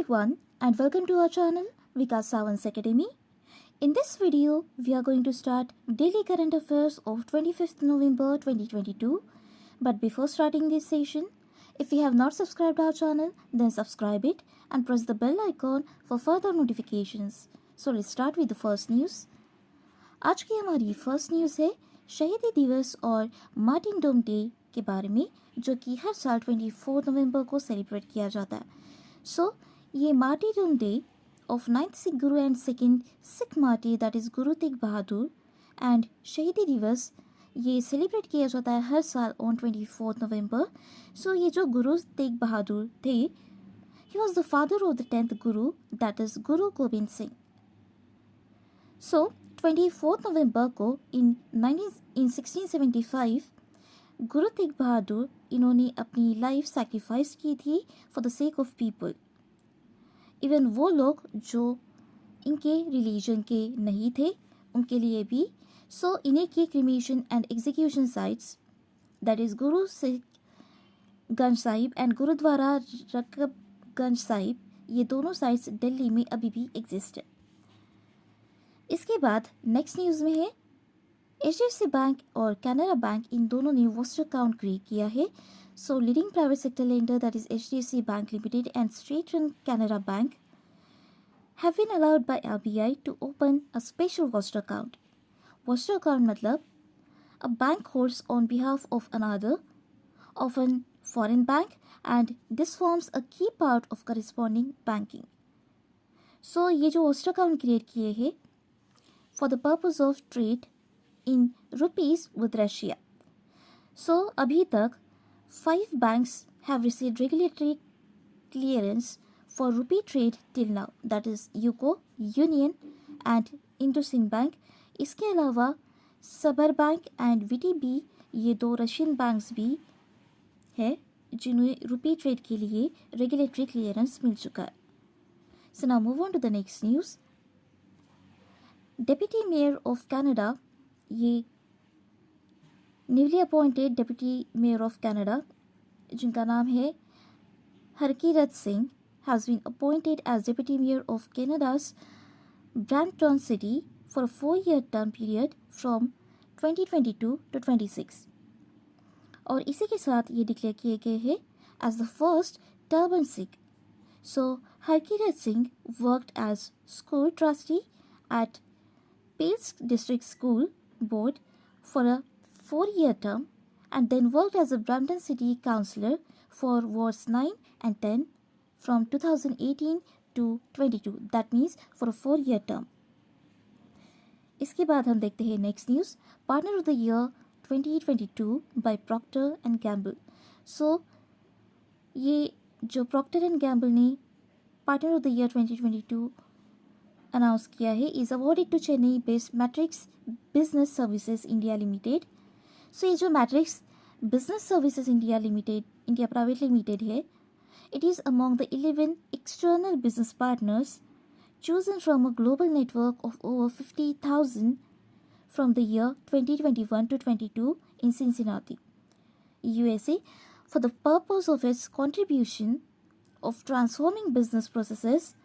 everyone and welcome to our channel Vikas Sawant Academy. In this video, we are going to start daily current affairs of 25th November 2022. But before starting this session, if you have not subscribed our channel, then subscribe it and press the bell icon for further notifications. So let's start with the first news. आज की हमारी first news है शहीदी दिवस और Martin डोम day के बारे में, जो कि हर साल 24 नवंबर को सेलिब्रेट किया जाता है. सो ये martyrdom day of 9th Sikh guru and second Sikh martyr, that is Guru Tegh Bahadur, and शहीदी दिवस ये सेलिब्रेट किया जाता है हर साल ऑन 24 नवंबर. सो ये जो गुरु तेग बहादुर थे, he was the father of the 10th Guru, that is Guru Gobind Singh. सो 24 नवंबर को इन 1675 गुरु तेग बहादुर इन्होंने अपनी लाइफ सैक्रिफाइस की थी for the sake of people. Even वो लोग जो इनके रिलीजन के नहीं थे उनके लिए भी. सो इन्हीं की cremation and execution sites, that is Guru Sikh Ganj Sahib and gurdwara Rakabganj Sahib, ये दोनों साइट्स दिल्ली में अभी भी एग्जिस्ट है. इसके बाद नेक्स्ट न्यूज़ में है HDFC बैंक और कैनरा बैंक, इन दोनों ने वॉस्टर अकाउंट क्रिएट किया है. So leading private sector lender, that is HDFC bank limited and state run Canara bank, have been allowed by RBI to open a special vostro account. Vostro account मतलब a bank holds on behalf of another, often foreign bank, and this forms a key part of corresponding banking. So ये जो वॉस्टर account create किए हैं for the purpose of trade in rupees with Russia. So अभी तक 5 banks have received regulatory clearance for rupee trade till now, that is UCO, Union and IndusInd Bank. इसके अलावा सबर bank and VTB, ये दो Russian banks भी है जिन्हें रुपी ट्रेड के लिए रेगुलेटरी क्लियरेंस मिल चुका है. So now move on to the next news. Deputy mayor of Canada, ये newly appointed deputy mayor of Canada जिनका नाम है Harkirat Singh, has been appointed as deputy mayor of Canada's Brampton city for a 4-year term period from 2022 to 26. और इसी के साथ ये declare किए गए हैं as the first turban Sikh. So Harkirat Singh worked as school trustee at Pales District School Board for a 4-year term and then worked as a Brampton City Councillor for wards 9 and 10 from 2018 to 22. That means for a 4-year term. इसके बाद हम देखते हैं next news. Partner of the year 2022 by Procter and Gamble. So ये जो Procter and Gamble ने partner of the year 2022 announce किया है, is awarded to Chennai based Matrix business services India limited. So ये जो Matrix business services India limited, India private limited है, it is among the 11 external business partners chosen from a global network of over 50,000 from the year 2021 to 22 in Cincinnati, USA, for the purpose of its contribution of transforming business processes.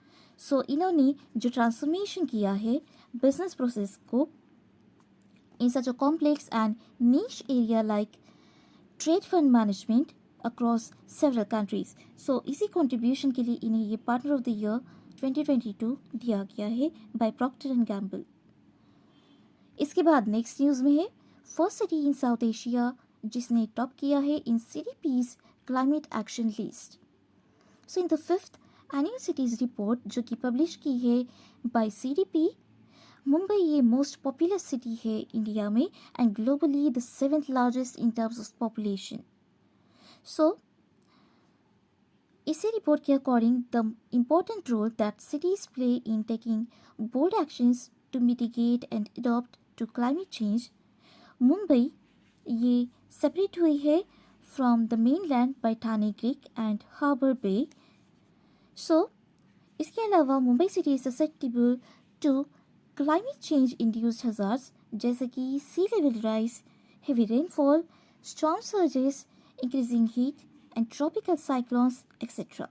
So इन्होंने जो transformation किया है business process को in such a complex and niche area like trade fund management across several countries. So इसी contribution के लिए इन्हें ये पार्टनर ऑफ द ईयर 2022 दिया गया है बाय प्रॉक्टर एंड गैम्बल. इसके बाद नेक्स्ट न्यूज़ में है first city in South Asia जिसने टॉप किया है in CDP's climate action list. So in the 5th annual cities report जो कि पब्लिश की है बाय CDP, मुंबई ये मोस्ट पॉपुलर सिटी है इंडिया में and globally the 7th largest in terms of population. So इसी रिपोर्ट के according the important role that cities play in taking bold actions to mitigate and adopt to climate change, Mumbai ये separate हुई है from the mainland by Thane creek and harbour bay. So इसके अलावा Mumbai city is susceptible to climate change induced hazards जैसे कि sea level rise, heavy rainfall, storm surges, increasing heat and tropical cyclones etcetera.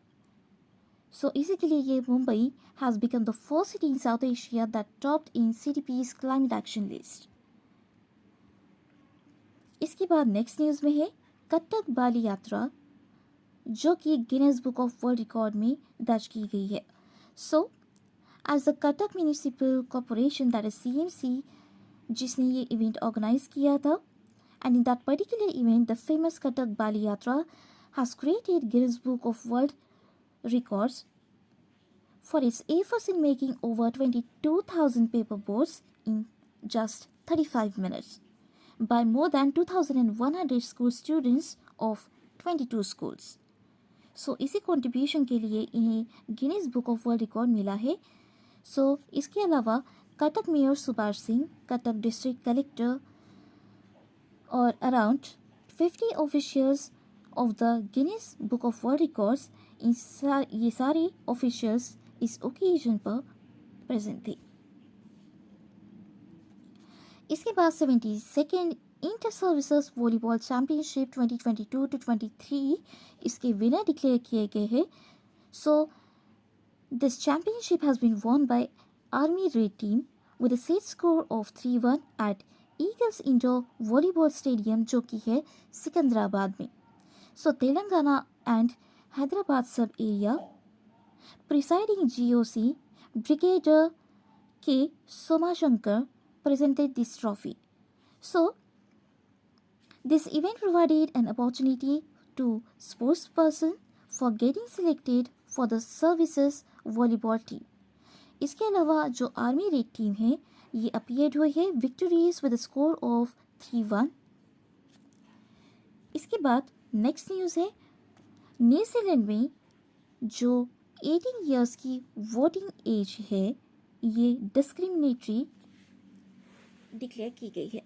So इसी के लिए ये Mumbai has become the first city in South Asia that topped in CDP's climate action list. इसके बाद next news में है कटक बाली यात्रा, जो कि Guinness book of world record में दर्ज की गई है। So as the Cuttack municipal corporation that is CMC, जिसने ये इवेंट ऑर्गेनाइज किया था, and in that particular event the famous Cuttack Bali Yatra has created Guinness book of world records for its efforts in making over 22,000 paper boats in just 35 minutes by more than 2,100 school students of 22 schools. So इसी contribution के लिए इन्हें Guinness book of world record मिला है। So इसके अलावा Cuttack mayor Subhash Singh, Cuttack district collector और around 50 officials of the Guinness book of world records, ये सारे ऑफिशियल्स इस ओकेजन पर प्रेजेंट थे। इसके बाद 72nd inter services volleyball championship 2022-23 इसके विनर डिक्लेयर किए गए हैं। So this championship has been won by army red team with a set score of 3-1 at Eagles indoor volleyball stadium, जो कि है सिकंदराबाद में। So Telangana and Hyderabad sub-area, presiding GOC Brigadier K. Somashankar presented this trophy. So, this event provided an opportunity to sportsperson for getting selected for the services volleyball team. इसके अलावा जो army red team है ये appeared हुई है विक्टोरीज with score of 3-1। इसके बाद next news है न्यूजीलैंड में जो 18 इयर्स की वोटिंग एज है ये डिस्क्रिमिनेटरी डिक्लेयर की गई है।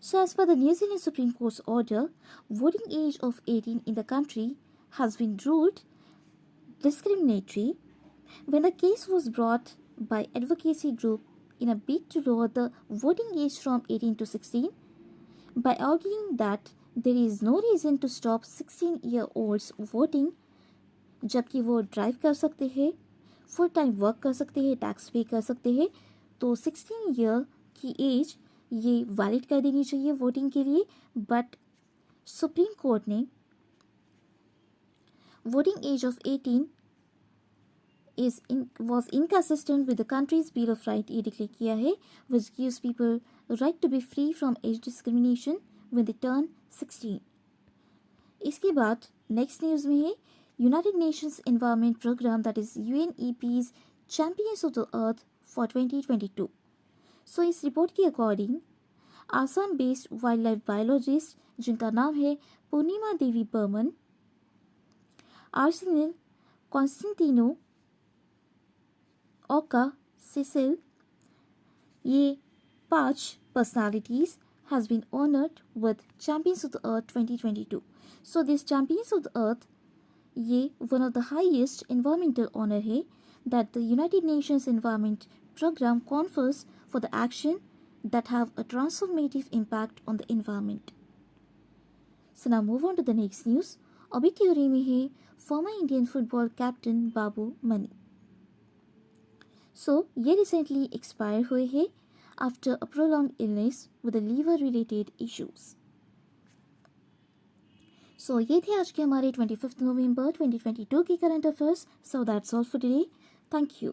So as per the New Zealand supreme court order, voting age of 18 in the country has been ruled discriminatory when the case was brought by advocacy group in a bid to lower the voting age from 18 to 16 by arguing that there is no reason to stop 16-year-olds voting, जबकि वो drive कर सकते हैं, full time work कर सकते हैं, tax पे कर सकते हैं, तो 16 ईयर की एज ये वैलिड कर देनी चाहिए वोटिंग के लिए। बट सुप्रीम कोर्ट ने voting age of 18 was inconsistent with the country's Bill of Rights ये डिक्लेयर किया है, which gives people right to be free from age discrimination when they turn 16। इसके बाद नेक्स्ट न्यूज़ में है United Nations Environment Programme that is UNEP's champions of the earth for 2022। So इस report के according Assam based wild life biologist जिनका नाम है पूर्णिमा देवी बर्मन, आर्सेनिल कॉन्स्टेंटिनो ओका सिसिल, ये 5 personalities has been honored with Champions of the Earth 2022. So this Champions of the Earth ये one of the highest environmental honor है that the United Nations Environment Program confers for the action that have a transformative impact on the environment. So now move on to the next news. Obituary में है former Indian football captain बाबू money. So ये recently expire हुए हैं after a prolonged illness with the liver-related issues. So ये थे आज के हमारे 25 नवंबर 2022 की current affairs. So that's all for today. Thank you.